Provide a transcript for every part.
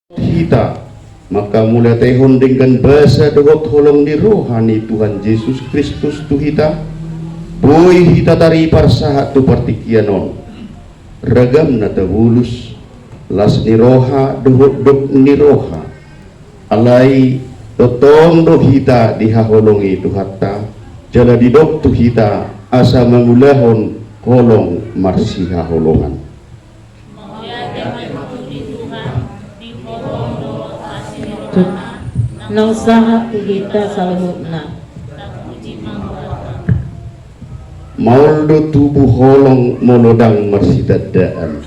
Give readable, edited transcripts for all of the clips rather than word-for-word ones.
kita, maka mulai tehon dengan bahasa dohot holong di rohani Tuhan Yesus Kristus tu hita boy hita tari parsahat tu partikianon ragam na tabulus las ni roha dohot dok ni roha alai totong do hita dihaholongi tu hatta jala di dok tu hita asa mangulahon holong marsiha holongan. Nang saha kita saluhutna mauldo tubuh holong molodang marsitadaan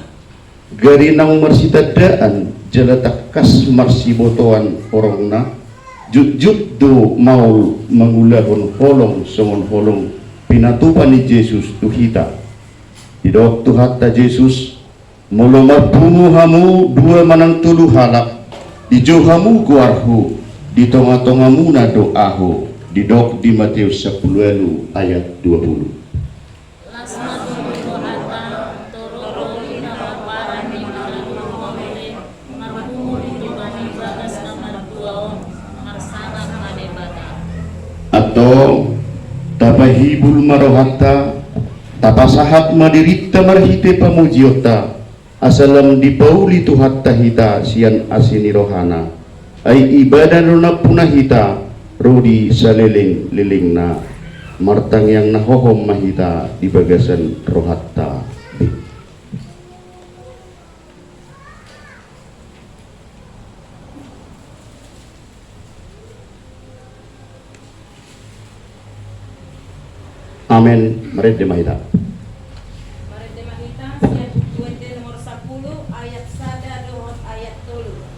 garinang marsitadaan jalatak kas marsibotoan orangna jut do maul mangulahon holong songon holong pinatupan ni Yesus tuhita idok tuhatta Yesus molo marbungu hamu dua manang tulu halak di johamu guarhu di tonga-tongamu na doaho didok di Matius 10 ayat 20. Atau tapahibul marohatta tapasahat madirita marhite pamujiota asalam dipauli tuhatta hita sian asini rohana ay ibadah na punahita rodi saliling-liling na martang yang nahohom mahita di bagasan rohatta. Amin. Mari demahita. Mari demahita siap duende nomor 10 ayat 1 dohot ayat 3.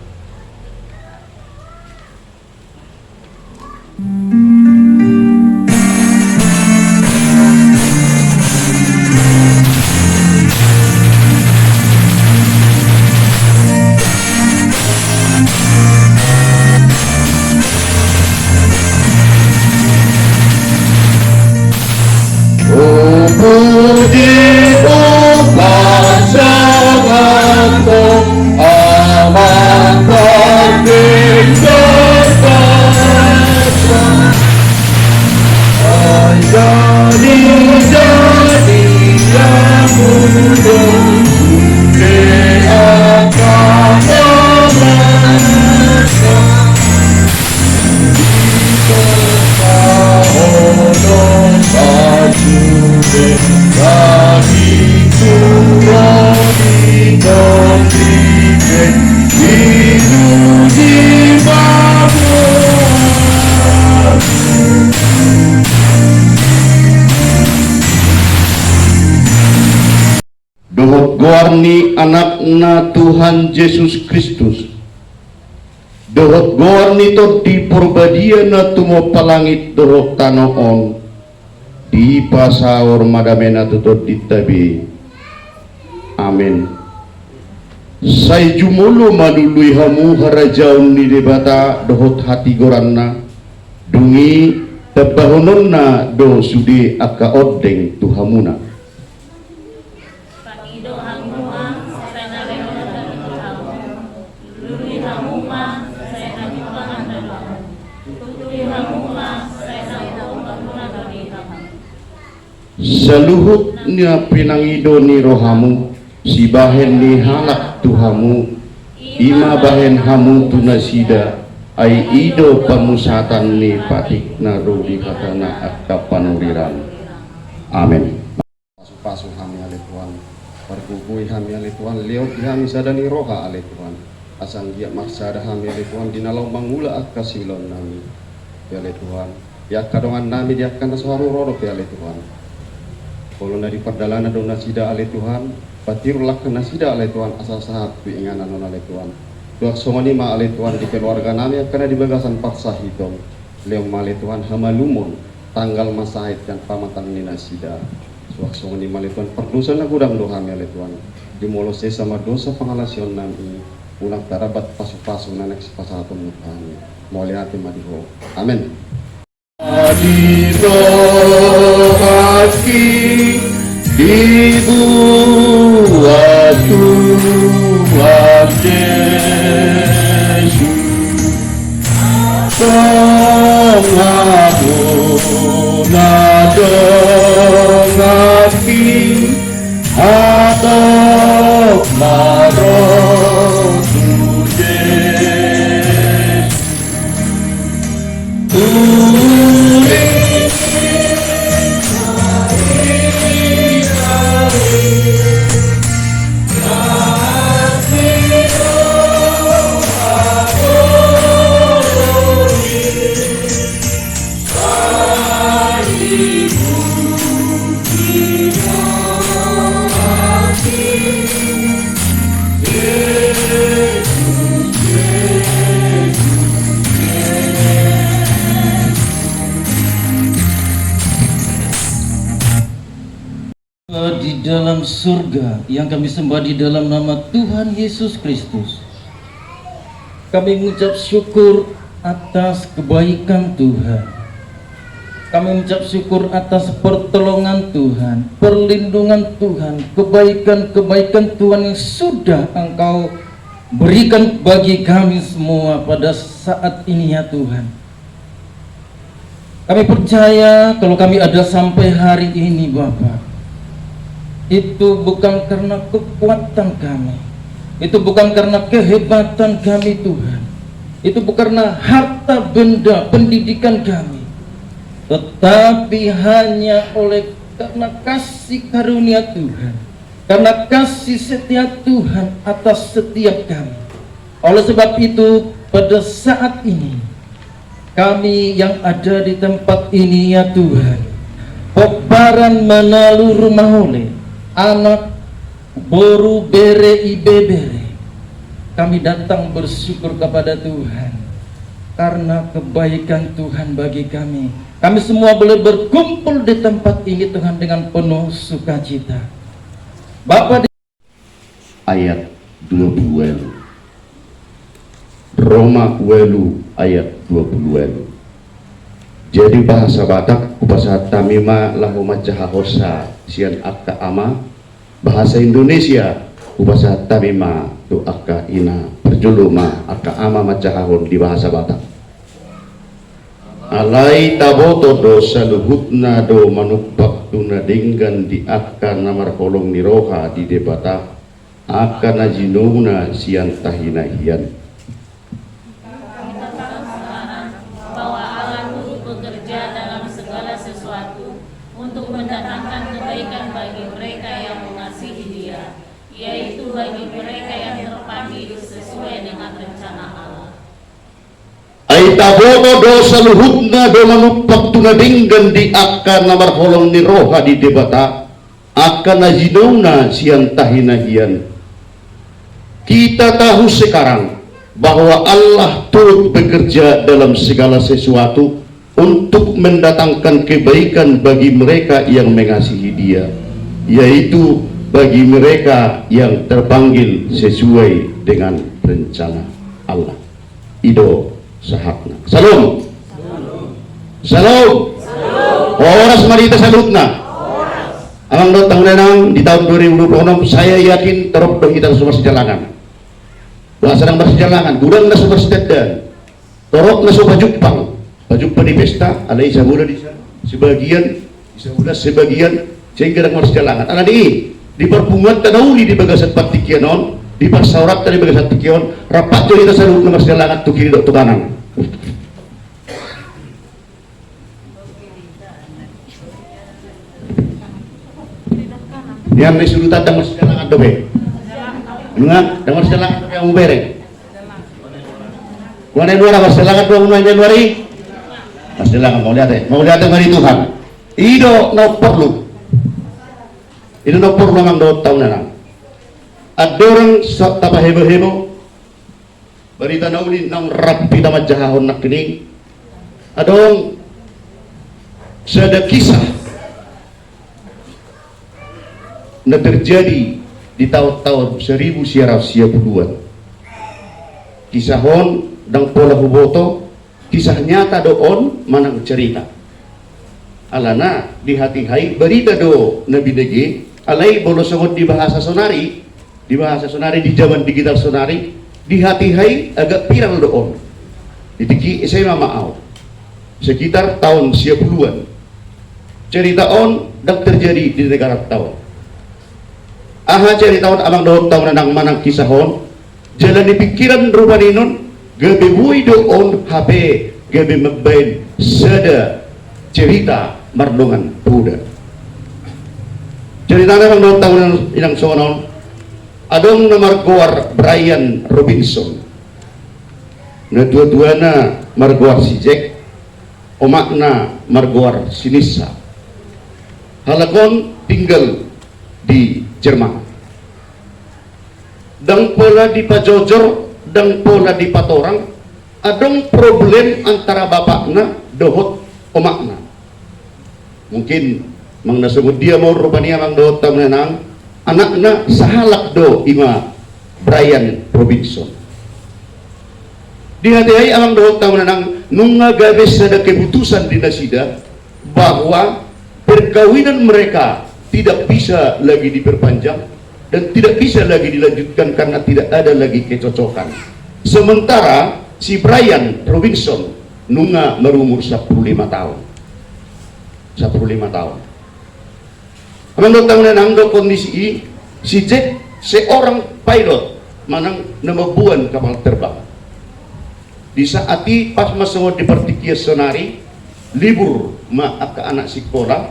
Dohot gorni anakna Tuhan Yesus Kristus dohot gorni to di purbadia na tumo palangit dohot tanoon di pasaur madamena tutot ditabi. Amin. Say jumulo malului hamu harajaun ni debata dohot hati goranna dungi tabahononna do sudi aka odeng tuhamuna. Saluhutnya pinangido ni rohamu si bahen ni halak tuhamu ima bahen hamu tunasida ay ido pamusatan ni patik na rudi katana at kapanuriran. Amin. Pasu kami alih Tuhan perkukui kami alih Tuhan liot kami sadani roha alih Tuhan asang dia maksada kami alih Tuhan dinalau mangula ak kasilon nami alih Tuhan ya kadongan nami dia akan suaru rodo alih Tuhan. Kalau nadi perdalana do nasida ale Tuhan, patirullah ke nasida ale Tuhan asal sahat pinganan ale Tuhan. Doa songoni ma ale Tuhan di keluarga nami karena di bagasan paksa hitung. Leong ma ale Tuhan hamalumun tanggal masahid dan pamatan ni nasida. Doa songoni ma ale Tuhan perdosa na gudang doa mi ale Tuhan. Dimolose sama dosa pengalasion nami ulang tarabat pasu-pasu nanak sepasatun Tuhan. Mau lihat madiho. Amin. Adido hati dibuat Tuhan. dalam surga yang kami sembah di dalam nama Tuhan Yesus Kristus. Kami mengucap syukur atas kebaikan Tuhan. Kami mengucap syukur atas pertolongan Tuhan, perlindungan Tuhan, kebaikan-kebaikan Tuhan yang sudah Engkau berikan bagi kami semua pada saat ini ya Tuhan. Kami percaya kalau kami ada sampai hari ini Bapa, itu bukan karena kekuatan kami, itu bukan karena kehebatan kami Tuhan, itu bukan karena harta benda pendidikan kami, tetapi hanya karena kasih karunia Tuhan, karena kasih setia Tuhan atas setiap kami. Oleh sebab itu pada saat ini kami yang ada di tempat ini ya Tuhan, Pokbaran Manalu Rumah Oleh, anak Boru Bere Ibebere, kami datang bersyukur kepada Tuhan karena kebaikan Tuhan bagi kami. Kami semua boleh berkumpul di tempat ini Tuhan dengan penuh sukacita. Bapak ayat 20 Roma welu ayat 20 welu. Jadi bahasa Batak bahasa Tamima lahu macaha hosa sian akka ama, bahasa Indonesia bahasa Tamima tu akka ina perjuluma akka ama macahahon di bahasa Batak. Alai taboto do saluhutna do manukbak tuna dinggan di akka namar kolong niroha di debata akka najinuna sian tahina hian. Bahwa Allah turut bekerja dalam segala sesuatu untuk mendatangkan kebaikan bagi mereka yang mengasihi Dia, yaitu bagi mereka yang terpanggil sesuai dengan rencana Allah. Ay taboto do saluhutna do manukbak tuna dinggan di akka namar kolong niroha di debata akka najinuna sian tahina hian. Kita tahu sekarang bahwa Allah turut bekerja dalam segala sesuatu untuk mendatangkan kebaikan bagi mereka yang mengasihi Dia, yaitu bagi mereka yang terpanggil sesuai dengan rencana Allah. Ido sahakna. Salam. Salam. Horas marita salutna. Amang datang nenang di tahun 2026 saya yakin terus kita semua sejalangan. Sedang bersejalangan, gudang na superstedan, torok na supajupang, pajupang di pesta, alay isa mula di sebagian, isa mula sebagian, sehingga nang bersejalangan. Ala di perpunguan tanauli di bagasat patikianon, di parsaurat tadi bagasat patikianon, rapat jadi kita sarut na bersejalangan tu kiri dok tu kanan. Yang disuruh datang bersejalangan dobe. Nungan, dengan selangat yang bereng. Kuan dua orang selangat 2 Januari. Selangat mau lihat dari Tuhan. Ido no perlu. Ido no perlu mang do tahun nang. Ada orang tapa hebo-hebo. Berita nauli nang rapi damat jahahon nak kening. Ada orang ada kisah na terjadi di tahun-tahun 1992. Kisahon dang pola huboto, kisah nyata doon manang cerita. Alana di hati hai berita do nabi negi alai bolosongot di bahasa sonari, di zaman digital sonari, di hati hai agak viral doon. Ditiki saya maaf sekitar tahun 90-an. Cerita on dang terjadi di negara tahun. Aha ceritaon amang doon tahun nang manang kisahon jalan di pikiran rupaninon gabi buy doon HP gabi magbain sada cerita mardongan Buddha. Cerita namang doon tahun inang sonon adong na marguar Brian Robinson na dua-dua na marguar si Jack omak na marguar si Nisa halakon tinggal di Jerman. Dang pola di pajojor, dang pola di patorang, adong problem antara bapakna dohot omakna. Mungkin mang nasungod dia mo rupanya mang do tam nang anak na sahalak do ima Brian Robinson. Dihati-hati amang do tam nang nung gabes ada keputusan di nasida bahwa perkawinan mereka tidak bisa lagi diperpanjang dan tidak bisa lagi dilanjutkan karena tidak ada lagi kecocokan. Sementara si Brian Robinson nunga berumur 15 tahun. 15 tahun. Amang tahun nang kondisi si Jack seorang pilot manang namabuan kapal terbang. Di saat pas masuk di partikia sonari libur ke anak sekolah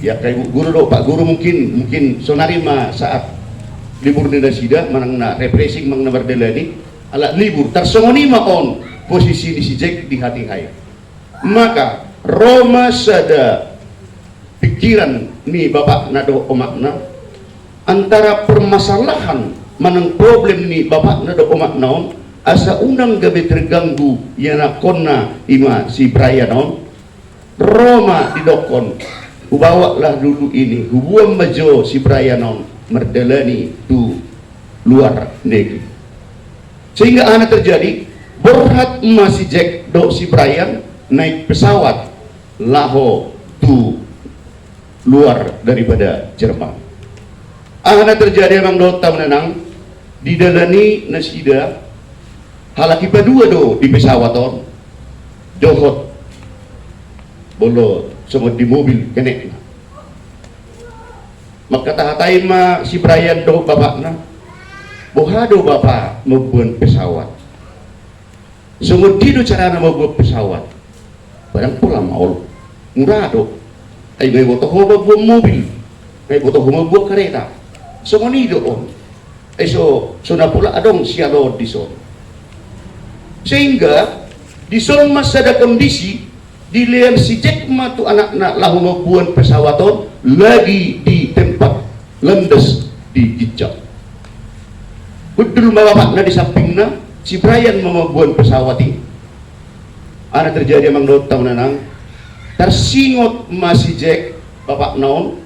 ya kayak guru do pak guru mungkin sonari saat libur di nasida manang na refreshing mang na berdelani ala libur tersongoni on posisi di si Jack di hati hai maka Roma sada pikiran nih bapak nado omakna antara permasalahan manang problem nih bapak nado omakna asa unang gabi terganggu yana konna ima si Brian Roma didokon ubawalah dulu ini hubungan majo si Brian merdelani tu luar negeri sehingga anak terjadi berhat masih Jack do si Brian naik pesawat laho tu luar daripada Jerman. Anak terjadi memang do tam nenang didalani nasida halaki padua do di pesawat johot bolo semua di mobil kenek maka tahatai ma si Brian do bapakna bohado bapak membuat pesawat semua dido cara membuat pesawat barang pula maul murah do ay may boto ho membuat mobil may boto ho membuat kereta semua ni do ay so na pula adong sialo di son sehingga di son mas ada kondisi dilihat si Jack matu anak-anak lahu membuat pesawat lagi di tempat landas di Gijak. Betul bapak na di sampingna si Brian membuat pesawat ini. Anak terjadi emang dotang nanang tersingot masih Jack bapak naon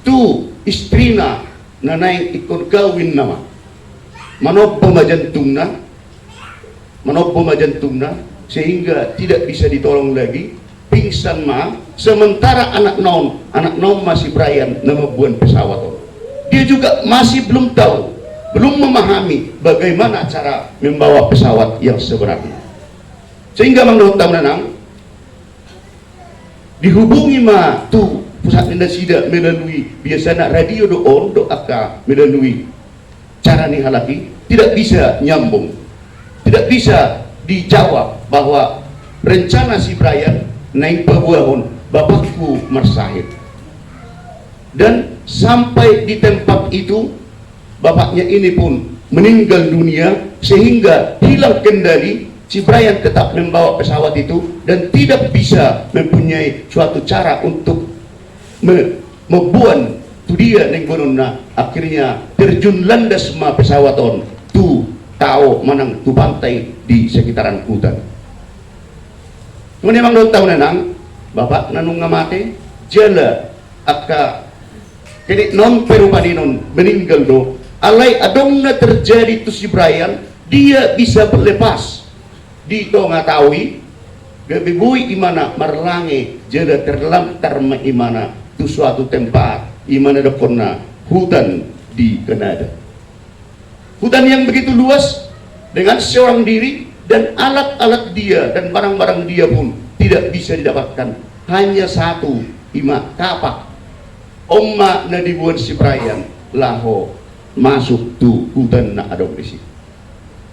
tu istrina nanay ikut kawin nama manopo majantungna sehingga tidak bisa ditolong lagi pingsan sementara anak naon masih Brian nama buan pesawat dia juga masih belum tahu belum memahami bagaimana cara membawa pesawat yang sebenarnya sehingga mengdotam nanang dihubungi tu pusat nasida melalui biasanya radio do aka melalui cara nih halaki tidak bisa nyambung tidak bisa dijawab bahwa rencana si Brian naik pabuahon bapakku mersahid dan sampai di tempat itu bapaknya ini pun meninggal dunia sehingga hilang kendali si Brian tetap membawa pesawat itu dan tidak bisa mempunyai suatu cara untuk membuat tu dia neng gunungna akhirnya terjun landas ma pesawaton tu tahu manang tu pantai di sekitaran hutan. Kemudian memang tahu nenang bapak nanung ngamate jala akka kini non perupadinon meninggal do alai adongna terjadi tu si Brian dia bisa berlepas di to ngatawi gabibui imana marlange jala terlantar ma imana tu suatu tempat imana dokonna hutan di Kanada. Hutan yang begitu luas dengan seorang diri dan alat-alat dia dan barang-barang dia pun tidak bisa didapatkan. Hanya satu ima kapak omma na dibuat si Brian laho masuk tu hutan na adong isi.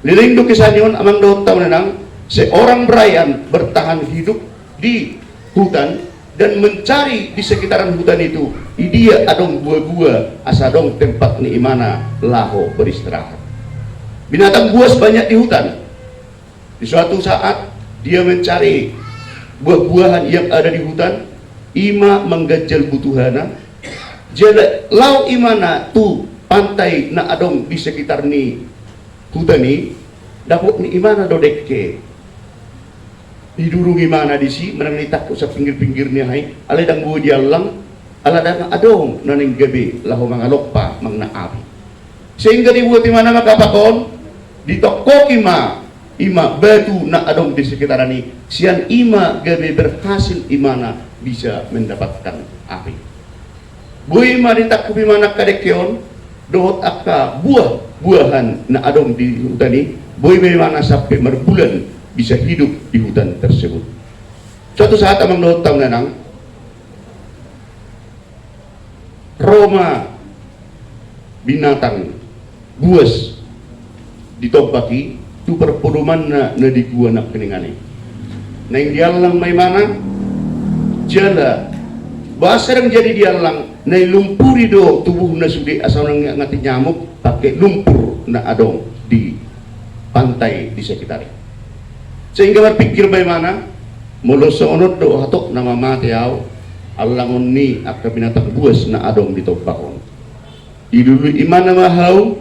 Liling do kisanyon amang do taw nanang seorang Brian bertahan hidup di hutan dan mencari di sekitaran hutan itu dia adong buah-buah asadong tempat ni imana laho beristirahat. Binatang buas banyak di hutan. Di suatu saat dia mencari buah-buahan yang ada di hutan ima menggajal butuhana jala lau imana tu pantai na adong di sekitar ni hutan ni dapuk ni imana do dekke Didurungi mana di si menang takut sa pinggir-pinggirnya hai aladang buo dia lang aladang adong naning gabi lahu mga lokpa mga naabi sehingga dibuat di mana makapakon ditokoki ima batu na adong di sekitaran ini sian ima gabi berhasil imana bisa mendapatkan api buih ma ditakupi mana kadekyon dohot akka buah-buahan na adong di hutan ini buih mana sampai berbulan bisa hidup di hutan tersebut. Suatu saat amang dohot tahu nanang Roma binatang buas ditobaki tu perpodoman na di gua nak keningane. Nang dialang may mana jala bahasa yang jadi dialang na lumpuri do tubuh na sudi asal nang ngati nyamuk pakai lumpur na adong di pantai di sekitarnya. Sehingga berpikir bagaimana mulu seonot do hatok nama matiaw alangon ni akka binatang buas na adong di tobakon idulu imana mahau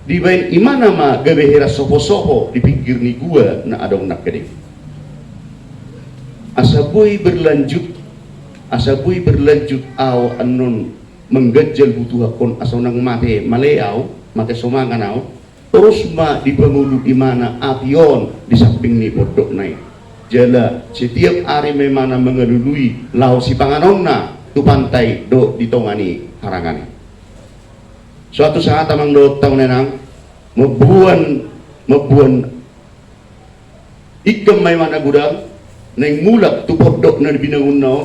di bain imana ma gabehera sopo-sopo di pinggir ni gua na adong nak keding asaboy berlanjut aw anon menggajal butuh akon asaw nang mate maleaw mate somangan terus ma di pemulu imana apion di samping ni podok naik jala setiap hari memana mengelului lau si panganonna tu pantai do ditongani harangani suatu saat amang do tau nenang mebuan ikam may mana gudang neng mulak tu podok na binangun naon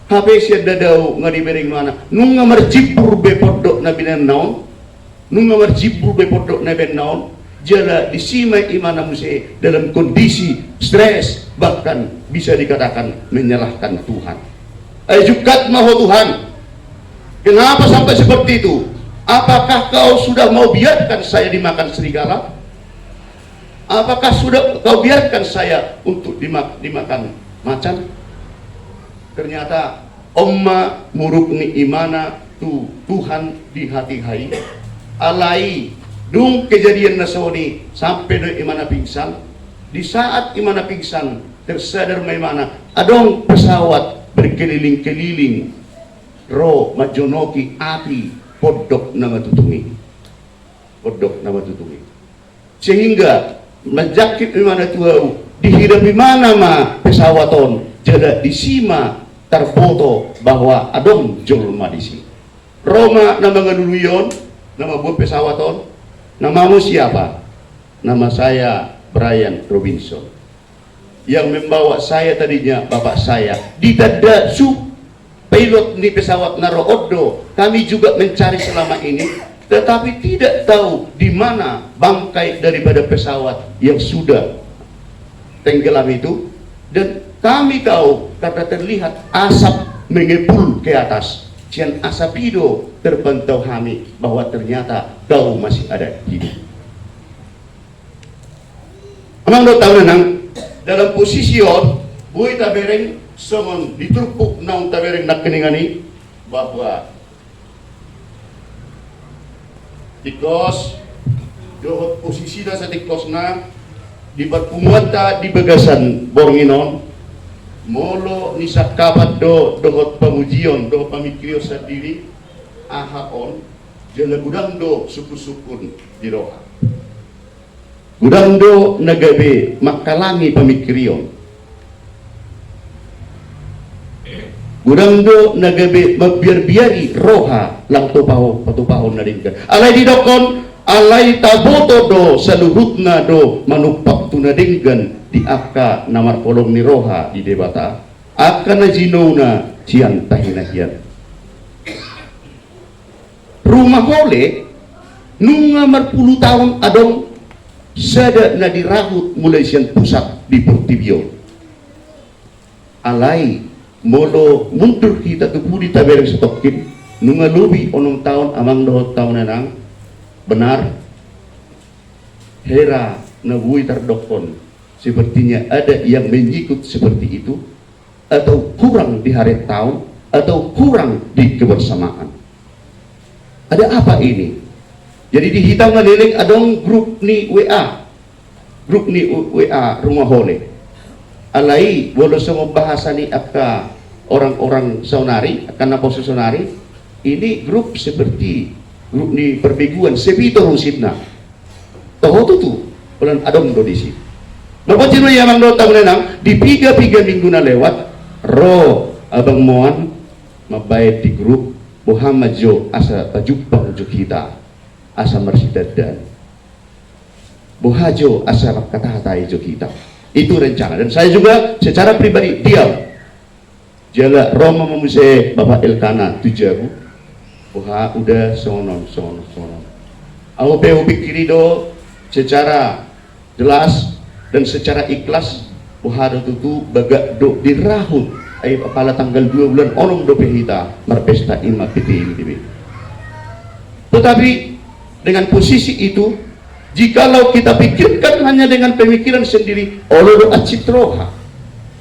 hape siya dadao nga di bereng mana nung nga marjipur be podok na binangun naon nung nga marjipur be podok na binangun naon jala disimay imana musi dalam kondisi stres bahkan bisa dikatakan menyalahkan Tuhan. Jukat maho Tuhan, kenapa sampai seperti itu? Apakah kau sudah mau biarkan saya dimakan serigala? Apakah sudah kau biarkan saya untuk dimakan macan? Ternyata Omma murukni imana tu Tuhan di hati hai alai dung kejadian nasoni sampai do imana pingsan. Di saat imana pingsan tersadar mana adong pesawat berkeliling-keliling ro majonoki api podok nama tutungi sehingga majakit imana tuau dihirapi mana ma pesawaton jada disima terfoto bahwa adong jolma disi Roma nama ngaduluyon nama buat pesawaton namamu siapa? Nama saya Brian Robinson yang membawa saya tadinya bapak saya ditanda pilot di pesawat Naroodo kami juga mencari selama ini tetapi tidak tahu di mana bangkai daripada pesawat yang sudah tenggelam itu dan kami tahu karena terlihat asap mengepul ke atas cian asap itu terpantau kami bahwa ternyata kau masih ada hidup. Amang do tahu nang dalam posisi buih tabereng semon diturpuk naung tabereng nak keningani bahwa tikos dohot posisi dah sa tikos na di perpumuata di bagasan bornginon molo ni sakabat dohot pamujion do pamikrio sa diri ahaon jala gudang do suku-sukun di roha gudang do nagabe makalangi pamikriyon gudang do nagabe magbiar-biari roha lang patupahon na rin ka alay didokon alay taboto do sa luhut na do manupak tunadinggan di akka namarkolong ni roha di debata akka na zino na siyang tahinahiyan rumah hole nung marpuluh tahun adong sada na dirahut mulai siyang pusat di Portibio alay molo mundur kita tupudi tabereng stokin nunga lubi onong tahun amang dohot tahun nanang benar hera na buwi tardokon sepertinya ada yang mengikut seperti itu atau kurang di hari tahun atau kurang di kebersamaan ada apa ini. Jadi dihitam ngeliling adong grup ni WA rumah hole alai bolo semua bahasa ni aka orang-orang sonari akan apa sonari ini grup seperti grup ni perbeguan sebito rusitna toh tu bulan adong do disi bapak cino yang mang dotang lenang di piga minggu na lewat ro abang moan mabayad di grup Muhammad Jo asa pajupang jo kita asa marsidadan Bohajo asa kata-katai jo kita itu rencana dan saya juga secara pribadi diam jala Roma memuse Bapak Elkana tujabu Boha udah sonon aku pikiri do secara jelas dan secara ikhlas Boha do tutu bagak do dirahut ay pala tanggal 2 bulan onong do pehita marpesta ima PTMDB. Tetapi dengan posisi itu jikalau kita pikirkan hanya dengan pemikiran sendiri olo do acitroha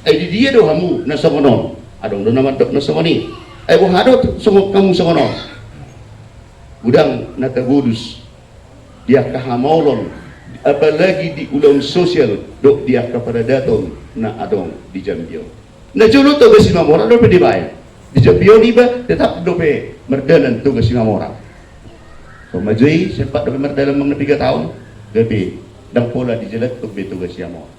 ay di dia do hamu na songonon adong do naman do na songoni ay bohado songok kamu songonon udang natabudus dia kahamolon apalagi di ulang sosial dok dia kepada daton na adong di Jambio na julo to si Mamora do pedi bay di Jambio ni ba tetap do pe merdalan to si Mamora so majui sempat do merdalan mga 3 tahun gabi dang pola di jelat to beto si Mamora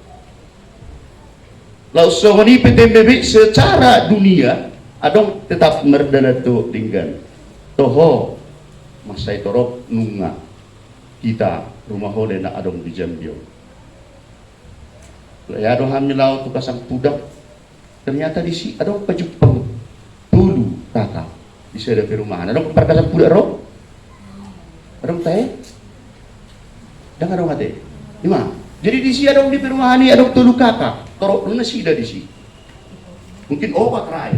lalu sohoni PTMBB secara dunia adong tetap merdalan to dinggan toho masai torop nunga kita rumah hole na adong di Jambio ya adong hamilau tu kasang pudak ternyata di si adong pajupang dulu kakak di sana perumahan adong perkasang pudak roh adong teh dan adong hati lima jadi di si adong di perumahan ini adong tulu kakak torok lu nasida di si mungkin obat rai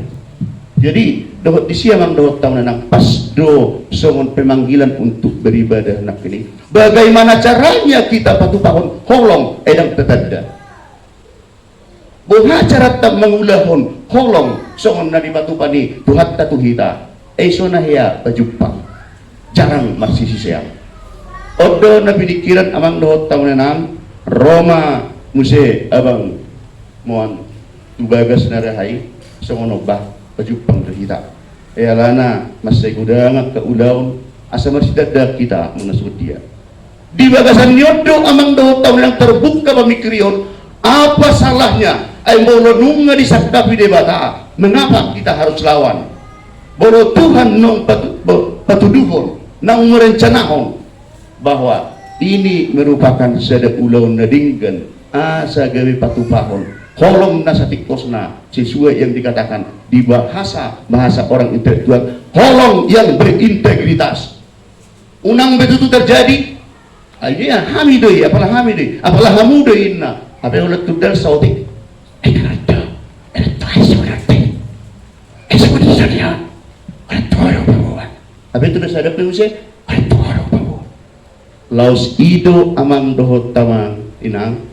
jadi dohot di si amang dohot tahun nang pas do songon pemanggilan untuk beribadah nak ini bagaimana caranya kita patu pahon holong edang tetanda buha cara tak mengulahon holong songon na di batu pani tuhat tatuhita esona hiya pajupang jarang marsisi sayang odo na pinikiran amang dohot tahun nang Roma muse abang moan tubagas na rahay songon obah pajupang kita lana masay gudang ke udaon asa marsidada kita menasud dia di bagasan nyodo amang do tahun yang terbuka pemikirion apa salahnya ay bolo nunga disakdapi debata mengapa kita harus lawan bolo Tuhan nong patuduhon nang merencanahon bahwa ini merupakan sedek ulaun nadinggan asa gawe patupahon holong nasa tiktosna sesuai yang dikatakan di bahasa orang intelektual holong yang berintegritas unang betul terjadi aja hamidoi apalah hamidoi apalah hamudoi inna apa ulat tudal sautik karata itu suratnya seperti saja toro bawa apa itu dah sadap tu se toro bawa laus ido amang dohot tamang inang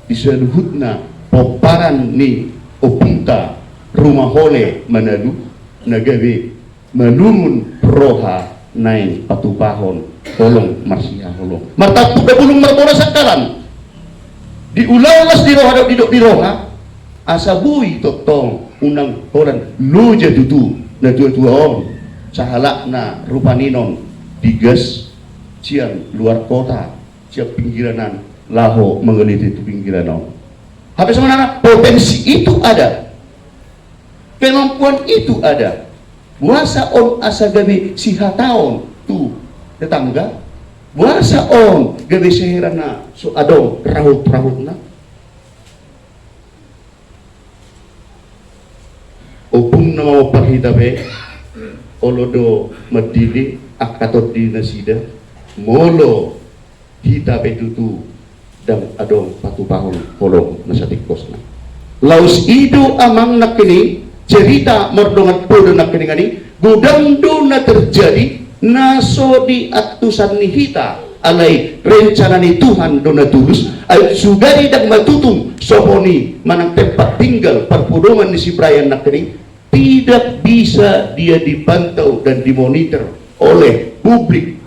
diseluhutna poparan ni opunta rumah hole Manado nagawe melungun roha nain patupahon holong marsia holong martapu da bulung marmora sakalan diulalas di roha asabui totong unang horan loja tutu na tua on sahalak na rupaninon digas cian luar kota siap pinggiranan laho mengeliti itu pinggiran on habis mana potensi itu ada kemampuan itu ada buasa on asa gabi sihataon tu tetangga buasa on gabi seherana so adong rahut na opung na mau pahitabe olodo madili akatot di nasida molo hitabe tutu dan adong patupahon holong nasatikos na laus ido amang nakini cerita mordongan podo nakini ngani gudang do na terjadi naso di atusan ni hita alai rencana ni Tuhan do na tulus ay sugari dan matutung sohoni manang tempat tinggal perpudoman ni si Brian nakini tidak bisa dia dipantau dan dimonitor oleh publik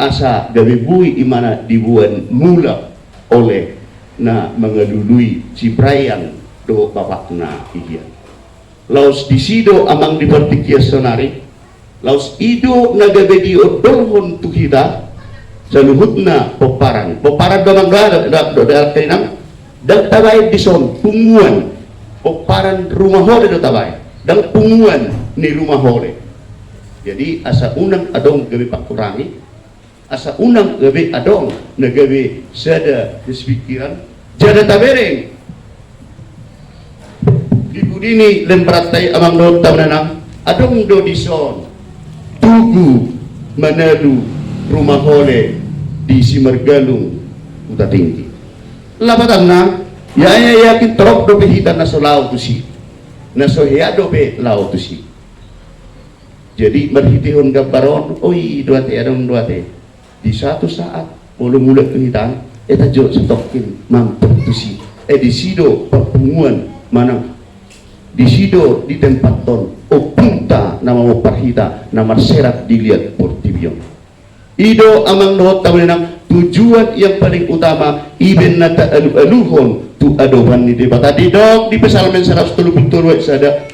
asa gawe bui imana dibuat mula oleh na mengelului ciprayan do bapak na iya. Laos disido amang di partikia sonari, laos ido nagabe di odolhon tu kita, saluhutna poparan domang da kainang, dan tabay dison punguan, poparan rumah hole do tabay, dan punguan ni rumah hole. Jadi asa unang adong gabe pakurangi, asa unang gabe adong nagabe sada dispikiran, jada tabereng. Dibudini lempratay amang do tawnanang adong do dison Tugu Manado rumah hole di Simargalung Kuta Tinggi. Labatan na yaya yakin trop do hitan na solao tu si na soheado be lao tu si. Jadi merhitihon gabaron oi duate adong duate di satu saat mula-mula kehitan eta jo stokin mampir tu si di sido perpunguan manang di sido di tempat ton o punta nama mo parhita nama serat dilihat portibion ido amang dohot tawenang tujuan yang paling utama iben nata aluhon tu adoban ni debata di dok di pesalmen 133 sada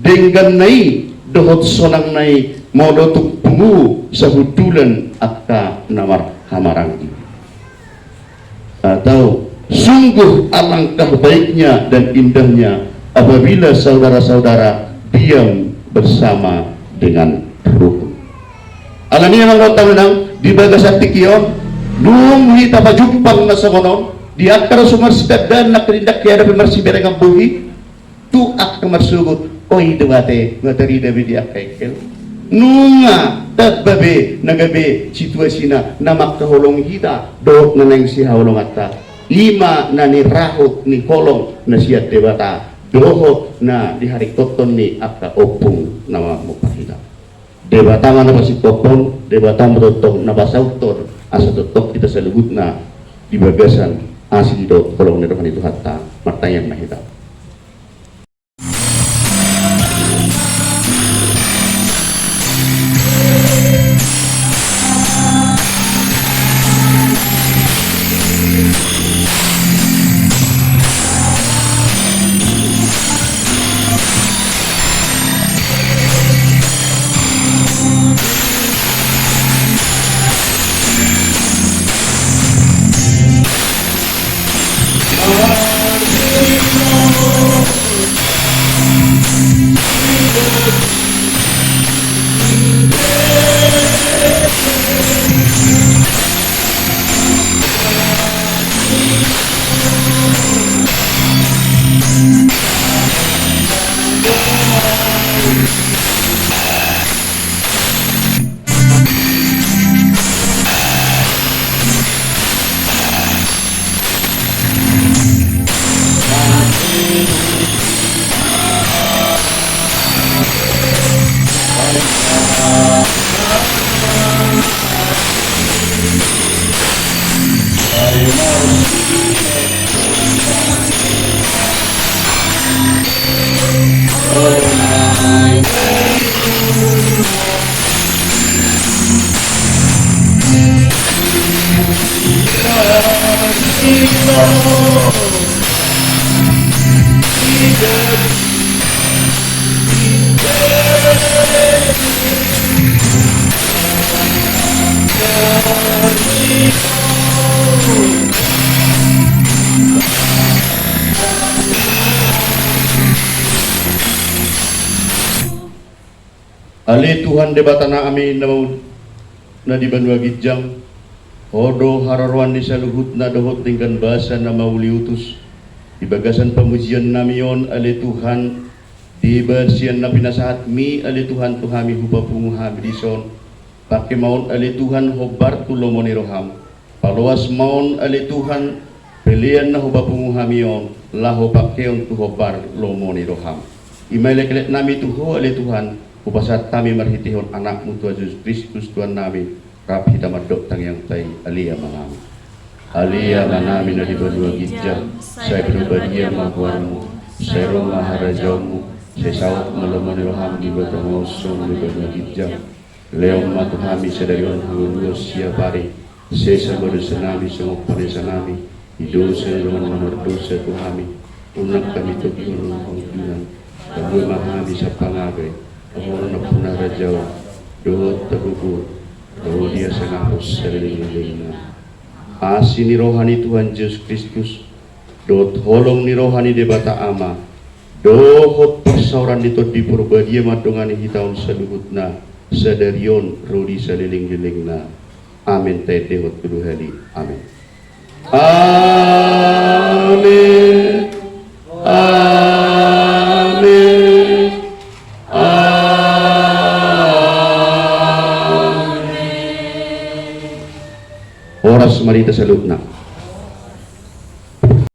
dengan nai dohot sonang nai modo tu pungu sahudulan akka namar hamarang atau sungguh alangkah baiknya dan indahnya apabila saudara-saudara diam bersama dengan rukun. Alami yang anggota menang di bagasan tikion, nung hita pajumpang na sa konon, di akar sumarsidat dan nakrindak kaya na pimarsiberang ang buhi, tu ak marsugot, oy dumate, ngatarida di akaikel. Nunga tatbabe nagabe situasi na makahulong hita, doot na nang si haulong atta. Lima na ni rahot ni kolong na siya debata dohot na di hari koton ni aka opung nama mupahida debata nga na si kopon debata matotong na basautor asa totok kita sa lugut na di bagasan asin do kolong na dohan itu hatta martayang mahita. Ali Tuhan debata na amin na di Banua Gijang Odo hararwan ni sa luhut na dohot tingkan bahasa na mauliutus di bagasan pemujian namion ali Tuhan di bersian na pinasahat mi ali Tuhan tuhami huba punguhami dison pakai maun ali Tuhan hobar tulomoni roham paluas maun ali Tuhan pilihan na huba punguhamion laho pakeon tu hobar lomoni roham imelek nami tuho ali Tuhan upasat kami marhitihon anakmu Tuhan Yesus Kristus Tuhan nami rapi tamadok tang yang tay alia mangami alia manami na di Banua Gijang saya berbagi maguanmu saya roma harajamu saya sawat melomoni roham di batang osong di Banua Gijang leong matuhami sedarion hulus siapari Sesa berdosa nami, semua paresa nami, idosa dengan nomor dosa ku kami, unak kami tu gimana pangkulan, kamu mahami sa pangagai, kamu na punara jawa, dohot tagugur, dohot dia senahus sering-sering. Asi ni rohani Tuhan Yesus Kristus, dohot holong ni rohani debata ama, dohot persauran dito di purbadia madongani hitaun saluhutna, sadarion rodi saliling-liling. Amin tete hot kudu hali. Amin. Amin. Amin. Amin. Oras marita salutna.